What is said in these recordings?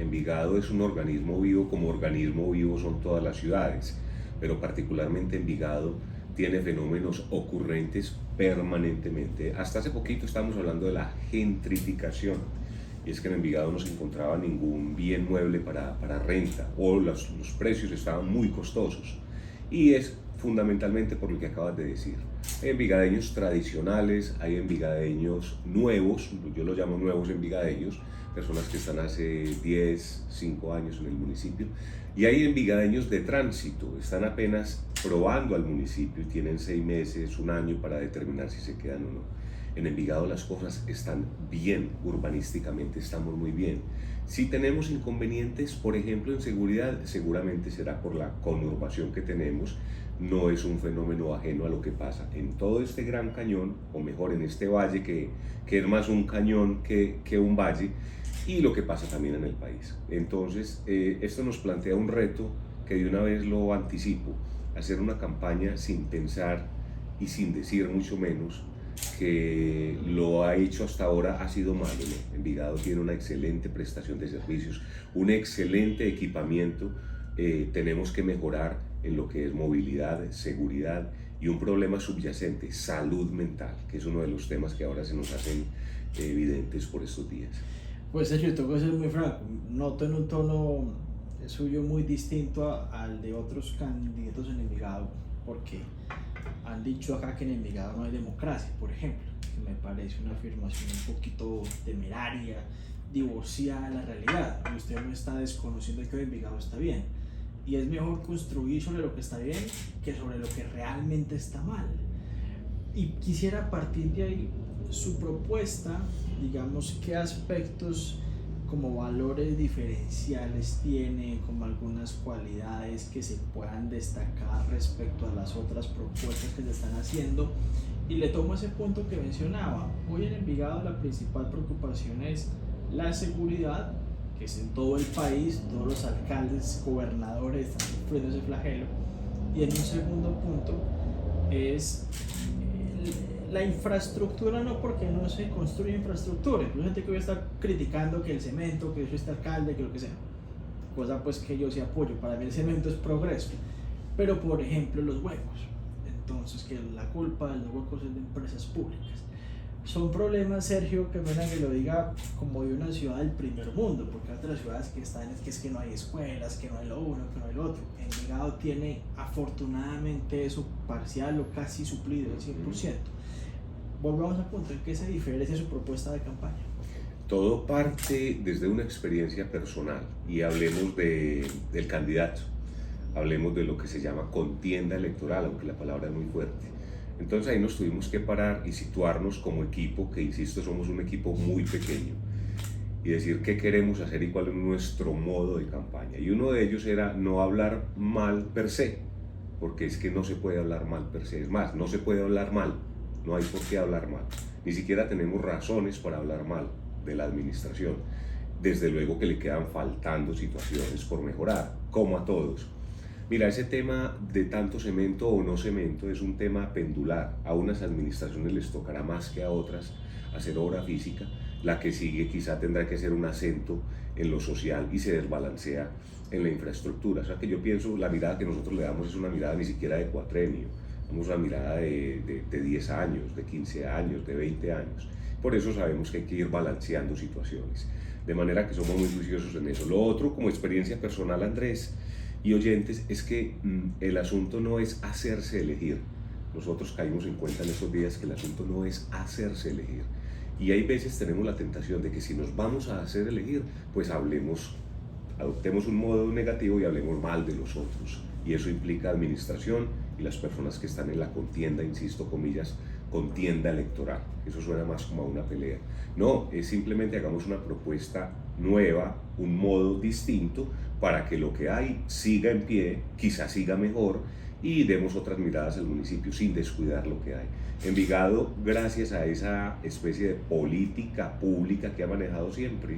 Envigado es un organismo vivo, como organismo vivo son todas las ciudades, pero particularmente Envigado tiene fenómenos ocurrentes permanentemente. Hasta hace poquito estábamos hablando de la gentrificación, y es que en Envigado no se encontraba ningún bien mueble para renta, o los precios estaban muy costosos, y es fundamentalmente por lo que acabas de decir. Hay envigadeños tradicionales, hay envigadeños nuevos, yo los llamo nuevos envigadeños, personas que están hace 10, 5 años en el municipio, y hay envigadeños de tránsito, están apenas probando al municipio y tienen 6 meses, un año para determinar si se quedan o no. En Envigado las cosas están bien, urbanísticamente estamos muy bien. Si tenemos inconvenientes, por ejemplo, en seguridad, seguramente será por la conurbación que tenemos. No es un fenómeno ajeno a lo que pasa en todo este gran cañón, o mejor en este valle que es más un cañón que un valle, y lo que pasa también en el país. Entonces, esto nos plantea un reto que de una vez lo anticipo: hacer una campaña sin pensar y sin decir mucho menos que lo ha hecho hasta ahora ha sido malo, ¿no? Envigado tiene una excelente prestación de servicios, un excelente equipamiento. Tenemos que mejorar en lo que es movilidad, seguridad y un problema subyacente, salud mental, que es uno de los temas que ahora se nos hacen evidentes por estos días. Pues Sergio, tengo que ser muy franco. Noto en un tono suyo muy distinto al de otros candidatos en Envigado, porque han dicho acá que en Envigado no hay democracia, por ejemplo, que me parece una afirmación un poquito temeraria, divorciada de la realidad. Usted no está desconociendo que Envigado está bien, y es mejor construir sobre lo que está bien que sobre lo que realmente está mal. Y quisiera partir de ahí su propuesta, digamos, qué aspectos como valores diferenciales tiene, como algunas cualidades que se puedan destacar respecto a las otras propuestas que se están haciendo. Y le tomo ese punto que mencionaba. Hoy en Envigado la principal preocupación es la seguridad, que es en todo el país, todos los alcaldes, gobernadores están sufriendo ese flagelo. Y en un segundo punto es la infraestructura, no, porque no se construye infraestructura. Incluso gente que hoy está criticando que el cemento, que eso está alcalde, que lo que sea, cosa pues que yo sí apoyo. Para mí el cemento es progreso, pero por ejemplo los huecos, entonces que la culpa de los huecos es de empresas públicas. Son problemas, Sergio, que pena que lo diga, como de una ciudad del primer mundo, porque otras ciudades que están es que no hay escuelas, que no hay lo uno, que no hay lo otro. Envigado tiene afortunadamente eso parcial o casi suplido al 100%. Volvamos al punto, ¿en qué se diferencia su propuesta de campaña? Todo parte desde una experiencia personal, y hablemos del candidato, hablemos de lo que se llama contienda electoral, aunque la palabra es muy fuerte. Entonces ahí nos tuvimos que parar y situarnos como equipo, que insisto, somos un equipo muy pequeño, y decir qué queremos hacer y cuál es nuestro modo de campaña. Y uno de ellos era no hablar mal per se, porque es que no se puede hablar mal per se. Es más, no se puede hablar mal, no hay por qué hablar mal. Ni siquiera tenemos razones para hablar mal de la administración. Desde luego que le quedan faltando situaciones por mejorar, como a todos. Mira, ese tema de tanto cemento o no cemento es un tema pendular. A unas administraciones les tocará más que a otras hacer obra física. La que sigue quizá tendrá que ser un acento en lo social y se desbalancea en la infraestructura. O sea que yo pienso, la mirada que nosotros le damos es una mirada ni siquiera de cuatrenio, damos una mirada de 10 años, de 15 años, de 20 años. Por eso sabemos que hay que ir balanceando situaciones. De manera que somos muy juiciosos en eso. Lo otro, como experiencia personal, Andrés y oyentes, es que el asunto no es hacerse elegir. Nosotros caímos en cuenta en estos días que el asunto no es hacerse elegir. Y hay veces tenemos la tentación de que si nos vamos a hacer elegir, pues adoptemos un modo negativo y hablemos mal de los otros. Y eso implica administración y las personas que están en la contienda, insisto, comillas, contienda electoral. Eso suena más como a una pelea. No, es simplemente hagamos una propuesta nueva, un modo distinto, para que lo que hay siga en pie, quizás siga mejor, y demos otras miradas al municipio sin descuidar lo que hay. Envigado, gracias a esa especie de política pública que ha manejado siempre,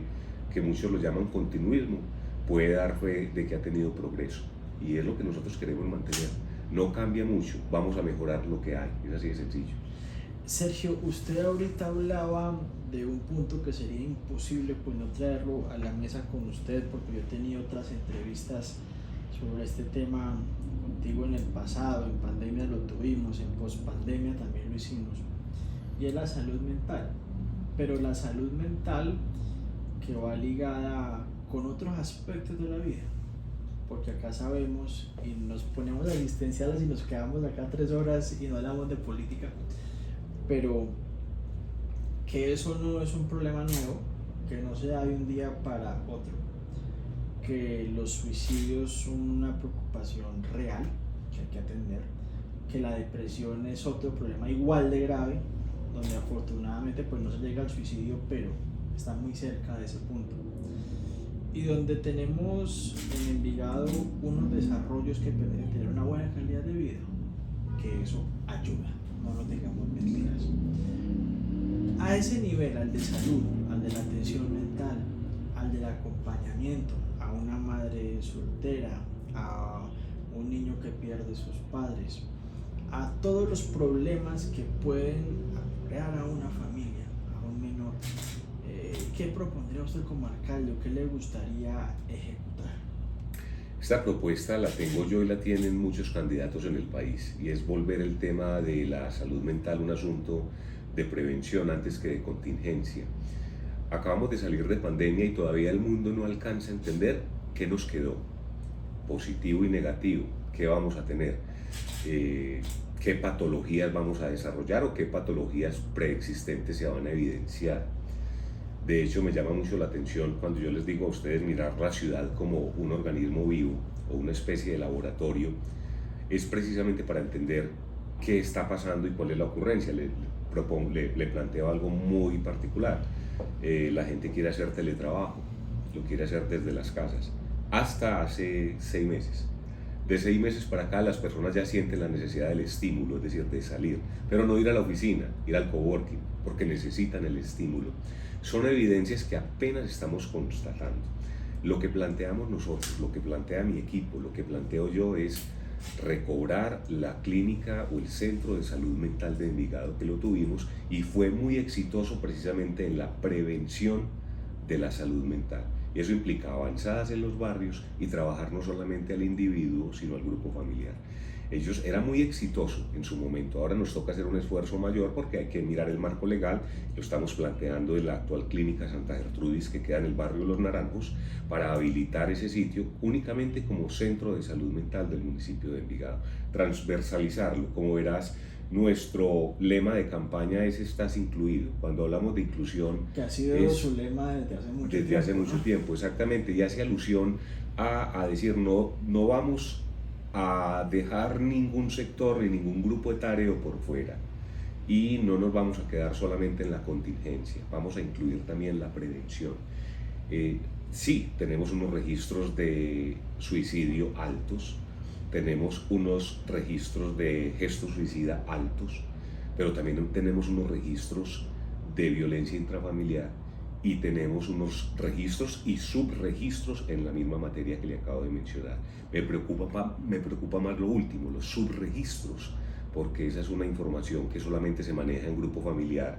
que muchos lo llaman continuismo, puede dar fe de que ha tenido progreso, y es lo que nosotros queremos mantener. No cambia mucho, vamos a mejorar lo que hay, es así de sencillo. Sergio, usted ahorita hablaba de un punto que sería imposible pues no traerlo a la mesa con usted, porque yo he tenido otras entrevistas sobre este tema contigo en el pasado, en pandemia lo tuvimos, en pospandemia también lo hicimos, y es la salud mental, pero la salud mental que va ligada con otros aspectos de la vida, porque acá sabemos y nos ponemos existenciales y nos quedamos acá 3 horas y no hablamos de política, pero que eso no es un problema nuevo, que no se da de un día para otro, que los suicidios son una preocupación real que hay que atender, que la depresión es otro problema igual de grave, donde afortunadamente pues no se llega al suicidio, pero está muy cerca de ese punto, y donde tenemos en Envigado unos desarrollos que permiten tener una buena calidad de vida, que eso ayuda, no nos digamos mentiras. A ese nivel, al de salud, al de la atención mental, al del acompañamiento a una madre soltera, a un niño que pierde sus padres, a todos los problemas que pueden crear a una familia, a un menor, ¿qué propondría usted como alcalde o qué le gustaría ejecutar? Esta propuesta la tengo yo y la tienen muchos candidatos en el país, y es volver el tema de la salud mental un asunto de prevención antes que de contingencia. Acabamos de salir de pandemia y todavía el mundo no alcanza a entender qué nos quedó, positivo y negativo, qué vamos a tener, qué patologías vamos a desarrollar o qué patologías preexistentes se van a evidenciar. De hecho, me llama mucho la atención cuando yo les digo a ustedes mirar la ciudad como un organismo vivo o una especie de laboratorio, es precisamente para entender qué está pasando y cuál es la ocurrencia. Le planteo algo muy particular. La gente quiere hacer teletrabajo, lo quiere hacer desde las casas, hasta hace 6 meses. De 6 meses para acá las personas ya sienten la necesidad del estímulo, es decir, de salir, pero no ir a la oficina, ir al coworking, porque necesitan el estímulo. Son evidencias que apenas estamos constatando. Lo que planteamos nosotros, lo que plantea mi equipo, lo que planteo yo es recobrar la clínica o el centro de salud mental de Envigado, que lo tuvimos y fue muy exitoso precisamente en la prevención de la salud mental. Y eso implica avanzadas en los barrios y trabajar no solamente al individuo, sino al grupo familiar. Ellos era muy exitoso en su momento. Ahora nos toca hacer un esfuerzo mayor porque hay que mirar el marco legal. Lo estamos planteando en la actual clínica Santa Gertrudis, que queda en el barrio Los Naranjos, para habilitar ese sitio únicamente como centro de salud mental del municipio de Envigado. Transversalizarlo. Como verás, nuestro lema de campaña es "Estás incluido". Cuando hablamos de inclusión, que ha sido su lema desde hace mucho tiempo, exactamente, y hace alusión a decir no vamos a dejar ningún sector ni ningún grupo etario por fuera, y no nos vamos a quedar solamente en la contingencia, vamos a incluir también la prevención. Sí, tenemos unos registros de suicidio altos, tenemos unos registros de gesto suicida altos, pero también tenemos unos registros de violencia intrafamiliar y tenemos unos registros y subregistros en la misma materia que le acabo de mencionar. Me preocupa más lo último, los subregistros, porque esa es una información que solamente se maneja en grupo familiar.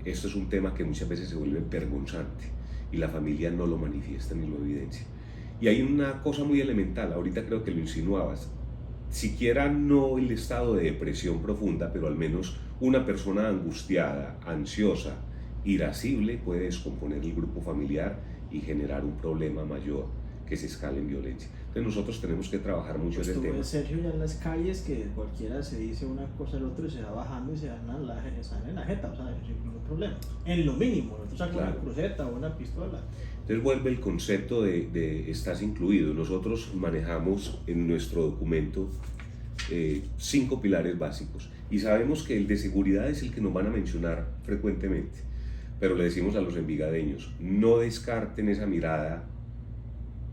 Esto es un tema que muchas veces se vuelve vergonzante y la familia no lo manifiesta ni lo evidencia. Y hay una cosa muy elemental, ahorita creo que lo insinuabas, siquiera no el estado de depresión profunda, pero al menos una persona angustiada, ansiosa, irascible puede descomponer el grupo familiar y generar un problema mayor que se escale en violencia. Entonces nosotros tenemos que trabajar mucho en el tema. Sergio, ya en las calles que cualquiera se dice una cosa al otro y se va bajando y se dan en la jeta, o sea, sin ningún problema. En lo mínimo, nosotros sacamos una cruceta o una pistola. Entonces vuelve el concepto de estás incluido. Nosotros manejamos en nuestro documento 5 pilares básicos y sabemos que el de seguridad es el que nos van a mencionar frecuentemente, pero le decimos a los envigadeños, no descarten esa mirada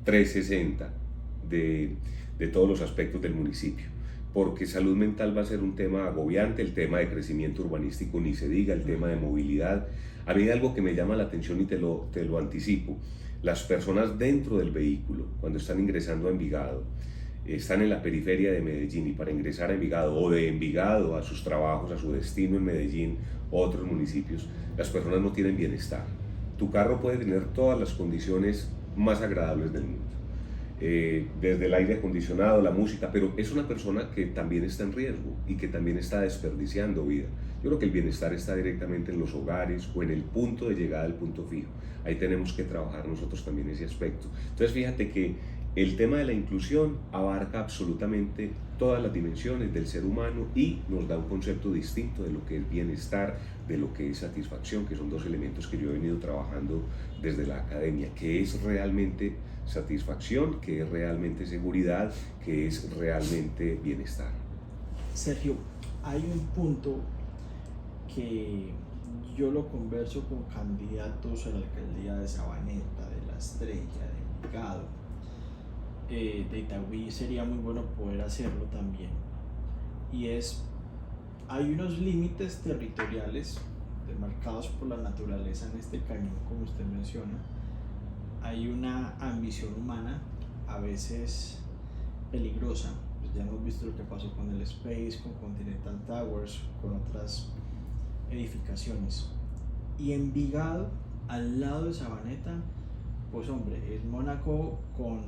360 de todos los aspectos del municipio, porque salud mental va a ser un tema agobiante, el tema de crecimiento urbanístico ni se diga, el tema de movilidad. A mí hay algo que me llama la atención y te lo anticipo. Las personas dentro del vehículo, cuando están ingresando a Envigado, están en la periferia de Medellín y para ingresar a Envigado o de Envigado a sus trabajos, a su destino en Medellín o otros municipios, las personas no tienen bienestar. Tu carro puede tener todas las condiciones más agradables del mundo, desde el aire acondicionado, la música, pero es una persona que también está en riesgo y que también está desperdiciando vida. Yo creo que el bienestar está directamente en los hogares o en el punto de llegada del punto fijo. Ahí tenemos que trabajar nosotros también ese aspecto. Entonces fíjate que el tema de la inclusión abarca absolutamente todas las dimensiones del ser humano y nos da un concepto distinto de lo que es bienestar, de lo que es satisfacción, que son dos elementos que yo he venido trabajando desde la academia, que es realmente satisfacción, que es realmente seguridad, que es realmente bienestar. Sergio, hay un punto que yo lo converso con candidatos a la alcaldía de Sabaneta, de La Estrella, de Envigado, de Itagüí. Sería muy bueno poder hacerlo también, y es, hay unos límites territoriales demarcados por la naturaleza en este cañón, como usted menciona. Hay una ambición humana, a veces peligrosa. Pues ya hemos visto lo que pasó con el Space, con Continental Towers, con otras edificaciones. Y Envigado, al lado de Sabaneta, pues hombre, es Mónaco con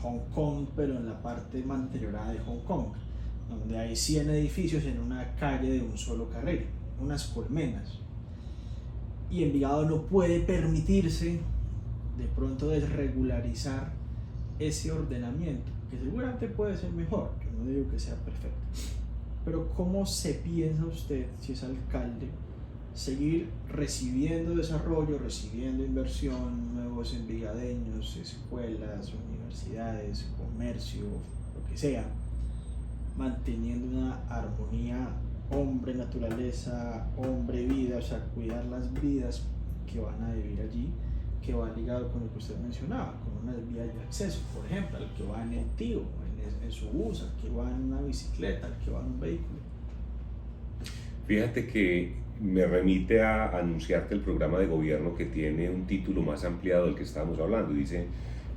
Hong Kong, pero en la parte más deteriorada de Hong Kong, donde hay 100 edificios en una calle de un solo carril, unas colmenas. Y Envigado no puede permitirse de pronto desregularizar ese ordenamiento, que seguramente puede ser mejor, yo no digo que sea perfecto, pero ¿cómo se piensa usted, si es alcalde, seguir recibiendo desarrollo, recibiendo inversión, nuevos envigadeños, escuelas, universidades, comercio, lo que sea, manteniendo una armonía hombre-naturaleza, hombre-vida, o sea, cuidar las vidas que van a vivir allí, que va ligado con lo que usted mencionaba, con unas vías de acceso, por ejemplo, al que va en el tío, en su bus, al que va en una bicicleta, al que va en un vehículo? Fíjate que me remite a anunciarte el programa de gobierno, que tiene un título más ampliado del que estábamos hablando. Dice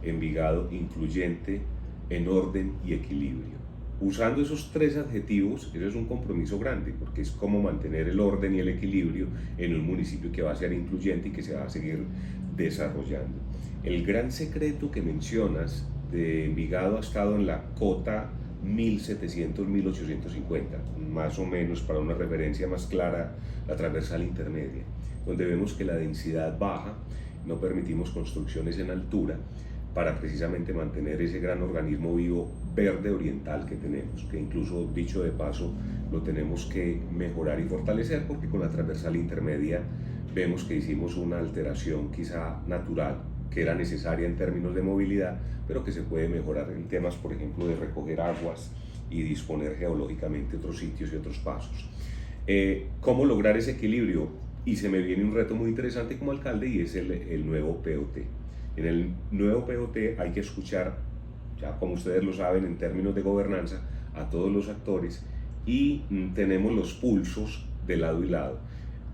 Envigado incluyente, en orden y equilibrio. Usando esos tres adjetivos, eso es un compromiso grande, porque es como mantener el orden y el equilibrio en un municipio que va a ser incluyente y que se va a seguir desarrollando. El gran secreto que mencionas de Envigado ha estado en la cota 1700-1850, más o menos, para una referencia más clara, la transversal intermedia, donde vemos que la densidad baja, no permitimos construcciones en altura, para precisamente mantener ese gran organismo vivo verde oriental que tenemos, que incluso, dicho de paso, lo tenemos que mejorar y fortalecer, porque con la transversal intermedia vemos que hicimos una alteración quizá natural, que era necesaria en términos de movilidad, pero que se puede mejorar en temas, por ejemplo, de recoger aguas y disponer geológicamente otros sitios y otros pasos. ¿Cómo lograr ese equilibrio? Y se me viene un reto muy interesante como alcalde, y es el nuevo POT. En el nuevo POT hay que escuchar, ya como ustedes lo saben, en términos de gobernanza, a todos los actores, y tenemos los pulsos de lado y lado.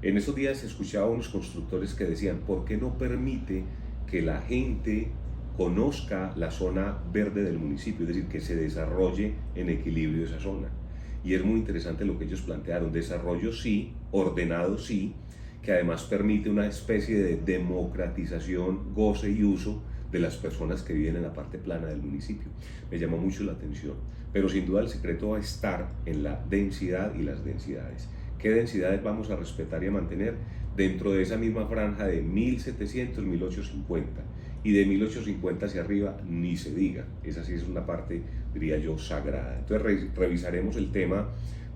En esos días escuchaba a unos constructores que decían: ¿por qué no permite que la gente conozca la zona verde del municipio? Es decir, que se desarrolle en equilibrio esa zona. Y es muy interesante lo que ellos plantearon: desarrollo sí, ordenado sí, que además permite una especie de democratización, goce y uso de las personas que viven en la parte plana del municipio. Me llamó mucho la atención, pero sin duda el secreto va a estar en la densidad y las densidades. ¿Qué densidades vamos a respetar y a mantener dentro de esa misma franja de 1700-1850? Y de 1850 hacia arriba ni se diga. Esa sí es una parte, diría yo, sagrada. Entonces revisaremos el tema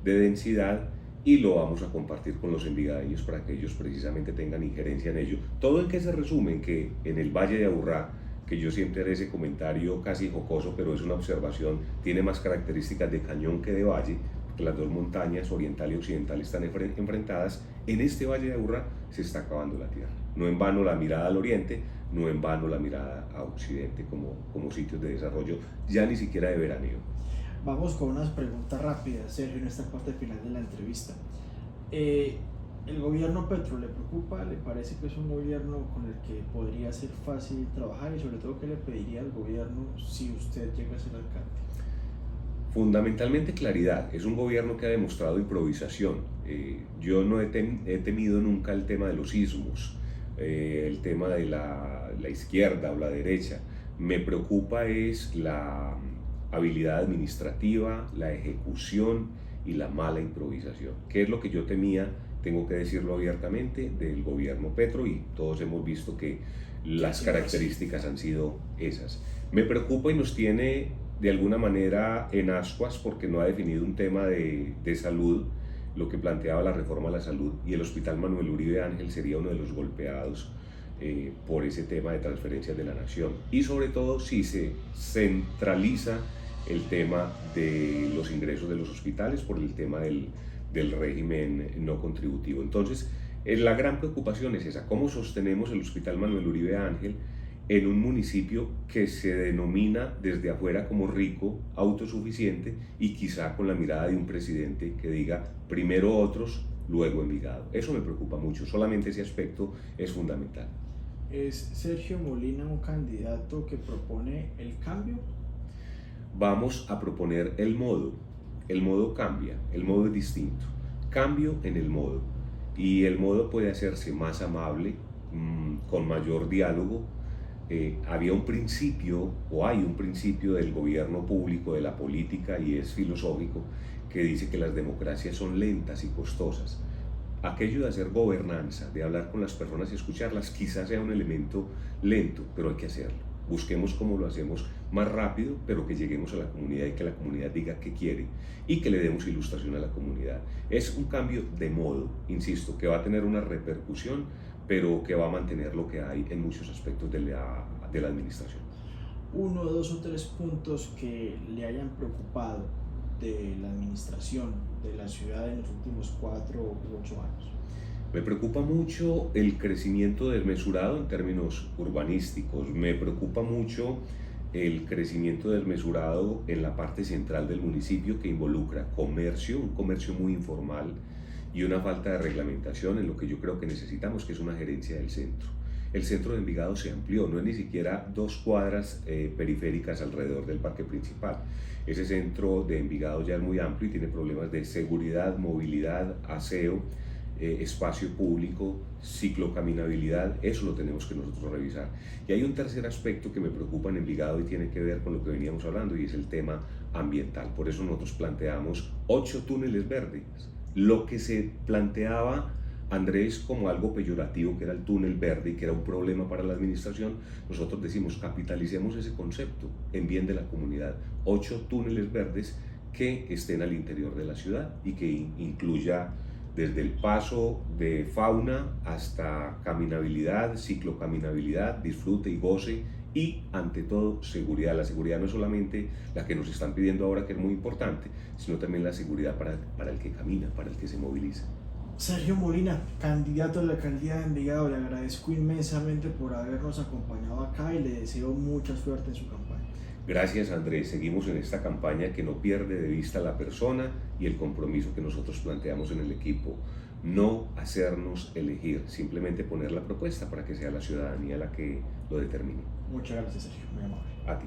de densidad y lo vamos a compartir con los envigadeños para que ellos precisamente tengan injerencia en ello. ¿Todo en qué se resume? En que en el Valle de Aburrá, que yo siempre haré ese comentario casi jocoso, pero es una observación, tiene más características de cañón que de valle, porque las dos montañas, oriental y occidental, están enfrentadas. En este Valle de Aburrá se está acabando la tierra. No en vano la mirada al oriente, no en vano la mirada a occidente como sitios de desarrollo, ya ni siquiera de veraneo. Vamos con unas preguntas rápidas, Sergio, en esta parte final de la entrevista. ¿El gobierno Petro le preocupa? ¿Le parece que es un gobierno con el que podría ser fácil trabajar? Y sobre todo, ¿qué le pediría al gobierno si usted llega a ser alcalde? Fundamentalmente claridad. Es un gobierno que ha demostrado improvisación. Yo no he temido nunca el tema de los ismos, el tema de la izquierda o la derecha. Me preocupa es la habilidad administrativa, la ejecución y la mala improvisación. ¿Qué es lo que yo temía? Tengo que decirlo abiertamente, del gobierno Petro, y todos hemos visto que las características han sido esas. Me preocupa y nos tiene de alguna manera en ascuas porque no ha definido un tema de salud, lo que planteaba la reforma a la salud, y el Hospital Manuel Uribe Ángel sería uno de los golpeados por ese tema de transferencias de la nación, y sobre todo si se centraliza el tema de los ingresos de los hospitales por el tema del régimen no contributivo. Entonces, la gran preocupación es esa: ¿cómo sostenemos el Hospital Manuel Uribe Ángel en un municipio que se denomina desde afuera como rico, autosuficiente, y quizá con la mirada de un presidente que diga primero otros, luego Envigado? Eso me preocupa mucho, solamente ese aspecto es fundamental. ¿Es Sergio Molina un candidato que propone el cambio? Vamos a proponer el modo cambia, el modo es distinto, cambio en el modo, y el modo puede hacerse más amable, con mayor diálogo. Había un principio, o hay un principio del gobierno público, de la política, y es filosófico, que dice que las democracias son lentas y costosas. Aquello de hacer gobernanza, de hablar con las personas y escucharlas, quizás sea un elemento lento, pero hay que hacerlo. Busquemos cómo lo hacemos más rápido, pero que lleguemos a la comunidad y que la comunidad diga qué quiere y que le demos ilustración a la comunidad. Es un cambio de modo, insisto, que va a tener una repercusión, pero que va a mantener lo que hay en muchos aspectos de la administración. Uno, dos o tres puntos que le hayan preocupado de la administración de la ciudad en los últimos 4 u 8 años. Me preocupa mucho el crecimiento desmesurado en términos urbanísticos. Me preocupa mucho el crecimiento desmesurado en la parte central del municipio, que involucra comercio, un comercio muy informal, y una falta de reglamentación en lo que yo creo que necesitamos, que es una gerencia del centro. El centro de Envigado se amplió, no es ni siquiera 2 cuadras periféricas alrededor del parque principal. Ese centro de Envigado ya es muy amplio y tiene problemas de seguridad, movilidad, aseo, espacio público, ciclocaminabilidad. Eso lo tenemos que nosotros revisar. Y hay un tercer aspecto que me preocupa en Envigado y tiene que ver con lo que veníamos hablando, y es el tema ambiental. Por eso nosotros planteamos 8 túneles verdes. Lo que se planteaba Andrés como algo peyorativo, que era el túnel verde y que era un problema para la administración, nosotros decimos capitalicemos ese concepto en bien de la comunidad. 8 túneles verdes que estén al interior de la ciudad y que incluya desde el paso de fauna hasta caminabilidad, ciclocaminabilidad, disfrute y goce, y ante todo seguridad. La seguridad no es solamente la que nos están pidiendo ahora, que es muy importante, sino también la seguridad para el que camina, para el que se moviliza. Sergio Molina, candidato a la alcaldía de Envigado, le agradezco inmensamente por habernos acompañado acá y le deseo mucha suerte en su campaña. Gracias, Andrés. Seguimos en esta campaña que no pierde de vista la persona y el compromiso que nosotros planteamos en el equipo. No hacernos elegir, simplemente poner la propuesta para que sea la ciudadanía la que lo determine. Muchas gracias, Sergio, muy amable. A ti.